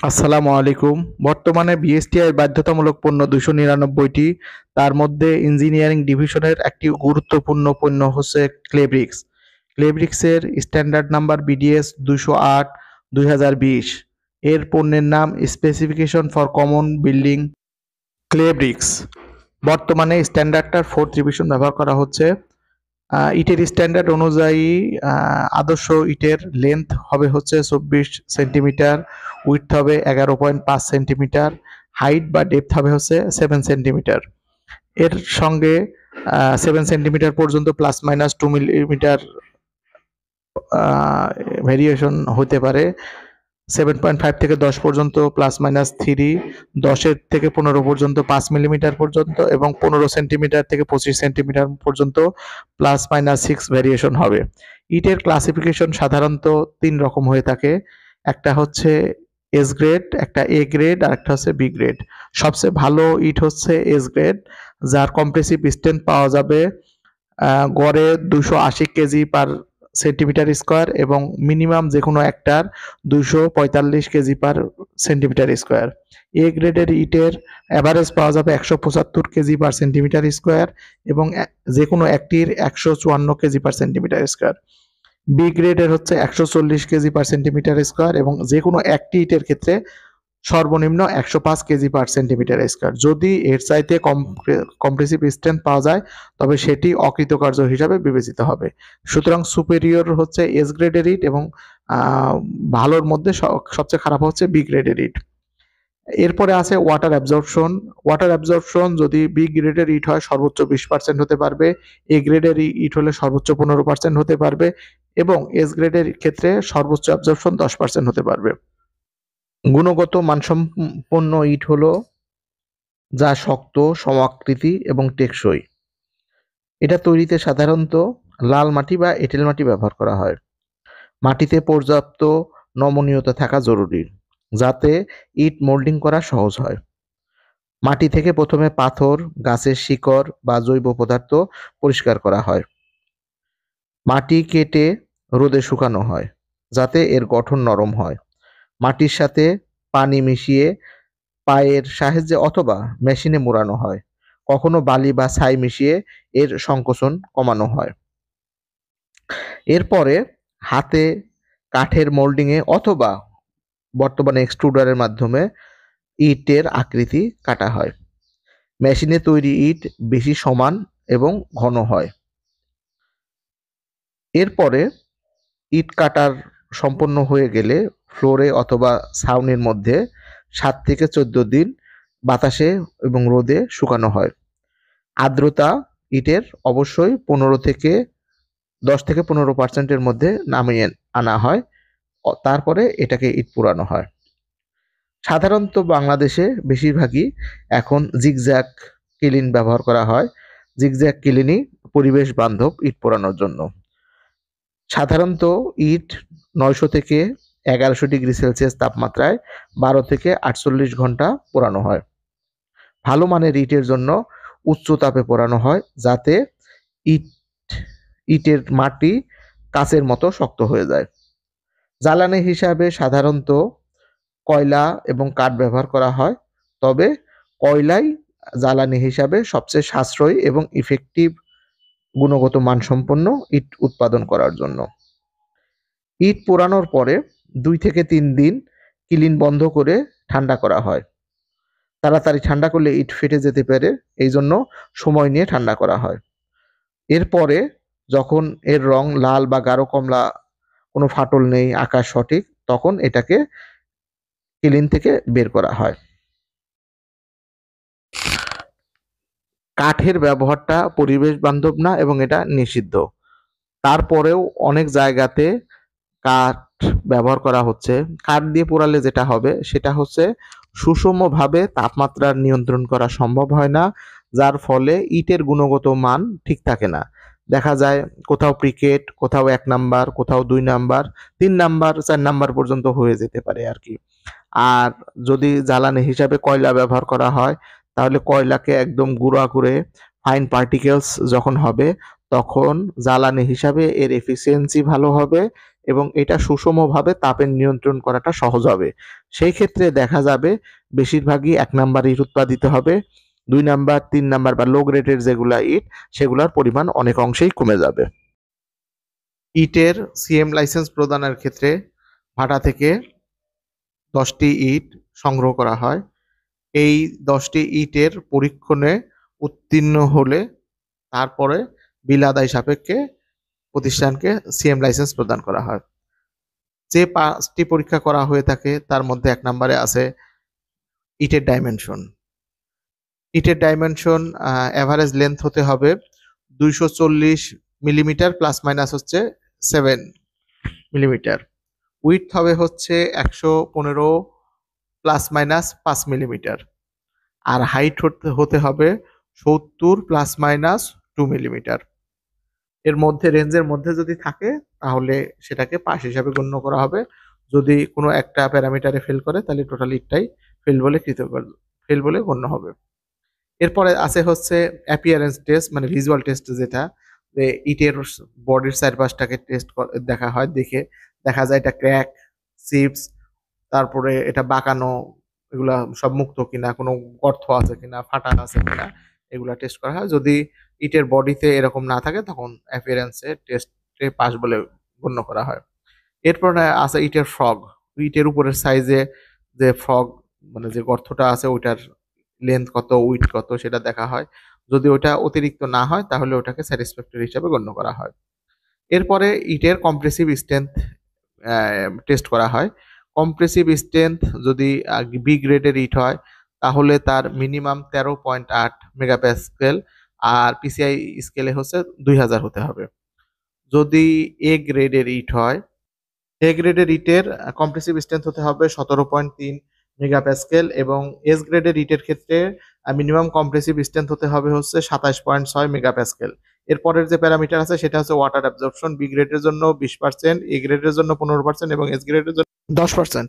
আসসালামু আলাইকুম। বর্তমানে বিএসটিআই বাধ্যতামূলক পণ্য 299টি। তার মধ্যে ইঞ্জিনিয়ারিং ডিভিশনের একটি গুরুত্বপূর্ণ পণ্য হচ্ছে ক্লেব্রিক্স। ক্লেব্রিক্সের স্ট্যান্ডার্ড নাম্বার বিডিএস 208 2020। এর পণ্যের নাম স্পেসিফিকেশন ফর কমন বিল্ডিং ক্লেব্রিক্স। বর্তমানে স্ট্যান্ডার্ডটার 4th রিভিশন ব্যবহার করা হচ্ছে। ইটের স্ট্যান্ডার্ড অনুযায়ী আদর্শ ইটের লেন্থ হবে হচ্ছে 24 সেন্টিমিটার, উইডথ হবে 11.5 সেন্টিমিটার, হাইট বা ডেপথ হবে হচ্ছে 7 সেন্টিমিটার। এর সঙ্গে 7 সেন্টিমিটার পর্যন্ত প্লাস মাইনাস 2 মিলিমিটার ভেরিয়েশন হতে পারে। 7.5 থেকে 10 পর্যন্ত প্লাস মাইনাস 3, 10 থেকে 15 পর্যন্ত 5 মিলিমিটার পর্যন্ত এবং 15 সেন্টিমিটার থেকে 25 সেন্টিমিটার পর্যন্ত প্লাস মাইনাস 6 ভেরিয়েশন হবে। ইটের ক্লাসিফিকেশন সাধারণত 3 রকম হয়ে থাকে। একটা হচ্ছে এস গ্রেড, একটা এ গ্রেড আর একটা হচ্ছে বি গ্রেড। সবচেয়ে ভালো ইট হচ্ছে এস গ্রেড, যার কম্প্রেসিভ স্ট্রেংথ পাওয়া যাবে গড়ে 280 কেজি পার সেন্টিমিটার স্কোয়ার এবং মিনিমাম যে কোনো একটার 245 কেজি পার সেন্টিমিটার স্কোয়ার। এ গ্রেডের ইটের অ্যাভারেজ পাওয়া যাবে 175 কেজি পার সেন্টিমিটার স্কোয়ার এবং যে কোনো একটির 154 KG per centimetre square. B গ্রেডের হচ্ছে 140 কেজি পার সেন্টিমিটার স্কোয়ার এবং যে কোনো একটি ইটের ক্ষেত্রে সর্বনিম্ন 105 কেজি পার সেন্টিমিটার স্কোয়ার। যদি এর চাইতে কম্প্রেসিভ স্ট্রেংথ পাওয়া যায় তবে সেটি অকৃতকার্য হিসাবে বিবেচিত হবে। সুতরাং সুপেরিয়র হচ্ছে এস গ্রেডের ইট এবং ভালোর মধ্যে সবচেয়ে খারাপ হচ্ছে বি গ্রেডের ইট। এরপরে আছে ওয়াটার অ্যাবজর্পশন। ওয়াটার অ্যাবজর্পশন যদি বি গ্রেডের ইট হয় সর্বোচ্চ 20% হতে পারবে, এ গ্রেডের ইট হলে সর্বোচ্চ 15% হতে পারবে এবং এস গ্রেডের ক্ষেত্রে সর্বোচ্চ অ্যাবজর্পশন 10% হতে পারবে। গুণগত মানসম্পন্ন ইট হলো যা শক্ত, সমাকৃতি এবং টেকসই। এটা তৈরিতে সাধারণত লাল মাটি বা এঁটেল মাটি ব্যবহার করা হয়। মাটিতে পর্যাপ্ত নমনীয়তা থাকা জরুরি যাতে ইট মোল্ডিং করা সহজ হয়। মাটি থেকে প্রথমে পাথর, গাছের শিকড় বা জৈব পদার্থ পরিষ্কার করা হয়। মাটি কেটে রোদে শুকানো হয় যাতে এর গঠন নরম হয়। মাটির সাথে পানি মিশিয়ে পায়ের সাহায্যে অথবা মেশিনে মোড়ানো হয়। কখনো বালি বা ছাই মিশিয়ে এর সংকোচন কমানো হয়। এরপরে হাতে কাঠের মোল্ডিংয়ে অথবা বর্তমানে এক্সট্রুডারের মাধ্যমে ইটের আকৃতি কাটা হয়। মেশিনে তৈরি ইট বেশি সমান এবং ঘন হয়। এরপরে ইট কাটার সম্পন্ন হয়ে গেলে ফ্লোরে অথবা ছাউনির মধ্যে 7 থেকে 14 দিন বাতাসে এবং রোদে শুকানো হয়। আর্দ্রতা ইটের অবশ্যই 10 থেকে 15% মধ্যে নামিয়ে আনা হয়। তারপরে এটাকে ইট পোড়ানো হয়। সাধারণত বাংলাদেশে বেশিরভাগই এখন জিগজ্যাগ কিলিন ব্যবহার করা হয়। জিগজ্যাগ কিলিনই পরিবেশ বান্ধব ইট পোড়ানোর জন্য। সাধারণত ইট 900 থেকে 1100 ডিগ্রি সেলসিয়াস তাপমাত্রায় 12 থেকে 48 ঘন্টা পোড়ানো হয়। ভালো মানের ইটের জন্য উচ্চ তাপে পোড়ানো হয় যাতে ইট ইটের মাটি কাচের মতো শক্ত হয়ে যায়। জ্বালানি হিসাবে সাধারণত কয়লা এবং কাঠ ব্যবহার করা হয়, তবে কয়লাই জ্বালানি হিসাবে সবচেয়ে সাশ্রয়ী এবং ইফেক্টিভ গুণগত মানসম্পন্ন ইট উৎপাদন করার জন্য। ইট পোড়ানোর পরে 2 থেকে 3 দিন কিলিন বন্ধ করে ঠান্ডা করা হয়। তাড়াতাড়ি ঠান্ডা করলে ইট ফেটে যেতে পারে, এই জন্য সময় নিয়ে ঠান্ডা করা হয়। এরপরে যখন এর রং লাল বা গাঢ় কমলা, কোনো ফাটল নেই, আকার সঠিক, তখন এটাকে কিলিন থেকে বের করা হয়। কাঠের ব্যবহারটা পরিবেশ বান্ধব না এবং এটা নিষিদ্ধ। তারপরেও অনেক জায়গাতে কাঠ ব্যবহার করা হচ্ছে। কাঠ দিয়ে পোড়ালে যেটা হবে সেটা হচ্ছে সুষমভাবে তাপমাত্রা নিয়ন্ত্রণ করা সম্ভব হয় না, যার ফলে ইটের গুণগত মান ঠিক থাকে না। দেখা যায় কোথাও প্রিকেট, কোথাও 1 নাম্বার, কোথাও 2 নাম্বার, 3 নাম্বার, 4 নাম্বার পর্যন্ত হয়ে যেতে পারে আর কি। আর যদি জ্বালানি হিসাবে কয়লা ব্যবহার করা হয় তাহলে কয়লাকে একদম গুঁড়া করে ফাইন পার্টিকেলস যখন হবে তখন জ্বালানি হিসাবে এর এফিসিয়েন্সি ভালো হবে এবং এটা সুষমভাবে তাপের নিয়ন্ত্রণ করাটা সহজ হবে। সেই ক্ষেত্রে দেখা যাবে বেশিরভাগই 1 নাম্বার ইট উৎপাদিত হবে। 2 নাম্বার 3 নাম্বার বা লো গ্রেডের যেগুলা ইট সেগুলোর পরিমাণ অনেক অংশেই কমে যাবে। ইটের সিএম লাইসেন্স প্রদানের ক্ষেত্রে ভাটা থেকে 10টি ইট সংগ্রহ করা হয়। এই 10টি ইটের পরীক্ষণে উত্তীর্ণ হলে তারপরে বিল আদায় সাপেক্ষে প্রতিষ্ঠানকে সিএম লাইসেন্স প্রদান করা হয়। যে 5টি পরীক্ষা করা হয়ে থাকে তার মধ্যে 1 নম্বরে আছে ইটের ডাইমেনশন। ইটের ডাইমেনশন এভারেজ লেন্থ হতে হবে 240 মিলিমিটার প্লাস মাইনাস হচ্ছে 7 মিলিমিটার। উইডথ হবে হচ্ছে 115 প্লাস মাইনাস 5 মিলিমিটার। আর হাইট হতে হবে 70 প্লাস মাইনাস 2 মিলিমিটার। এর মধ্যে রেঞ্জের মধ্যে যদি থাকে তাহলে সেটাকে পাস হিসাবে গণ্য করা হবে। যদি কোনো একটা প্যারামিটারে ফেল করে তাহলে টোটাল ইটটাই ফেল বলে গণ্য হবে। এরপরে আছে হচ্ছে অ্যাপিয়ারেন্স টেস্ট, মানে ভিজুয়াল টেস্ট, যেটা যে ইটের বডির চারপাশটাকে টেস্ট দেখা হয়, দেখে দেখা যায় এটা ক্র্যাক, চিপস, তারপরে এটা বাঁকানো, এগুলা সব মুক্ত কিনা, কোনো গর্ত আছে কিনা, ফাটা আছে কিনা, এগুলা টেস্ট করা হয়। যদি ইটের বডিতে এরকম না থাকে তখন অ্যাপিয়ারেন্সে টেস্টে পাস বলে গণ্য করা হয়। এরপর আছে ইটের ফ্রগ। ইটের উপরের সাইজে যে ফ্রগ, মানে যে গর্তটা আছে ওইটার লেন্থ কত, উইড কত সেটা দেখা হয়। যদি ওটা অতিরিক্ত না হয় তাহলে ওটাকে স্যাটিসফ্যাক্টরি হিসাবে গণ্য করা হয়। এরপরে ইটের কম্প্রেসিভ স্ট্রেংথ টেস্ট করা হয়। কম্প্রেসিভ স্ট্রেংথ যদি বি গ্রেডের ইট হয় তাহলে তার মিনিমাম 13.8 মেগাপ্যাসকেল আর পিসিআই স্কেলে হচ্ছে 2000 হতে হবে। যদি এ গ্রেডের ইট হয়, এ গ্রেডের ইটের কম্প্রেসিভ স্ট্রেংথ হতে হবে 17.3 মেগাপ্যাসকেল এবং এস গ্রেডের ইটের ক্ষেত্রে মিনিমাম কম্প্রেসিভ স্ট্রেংথ হতে হবে হচ্ছে 27.6 মেগাপ্যাসকেল। এরপরের যে প্যারামিটার আছে সেটা হচ্ছে ওয়াটার অ্যাবজর্পশন। বি গ্রেডের জন্য 20%, এ গ্রেডের জন্য 15% এবং এস গ্রেডের জন্য 10%।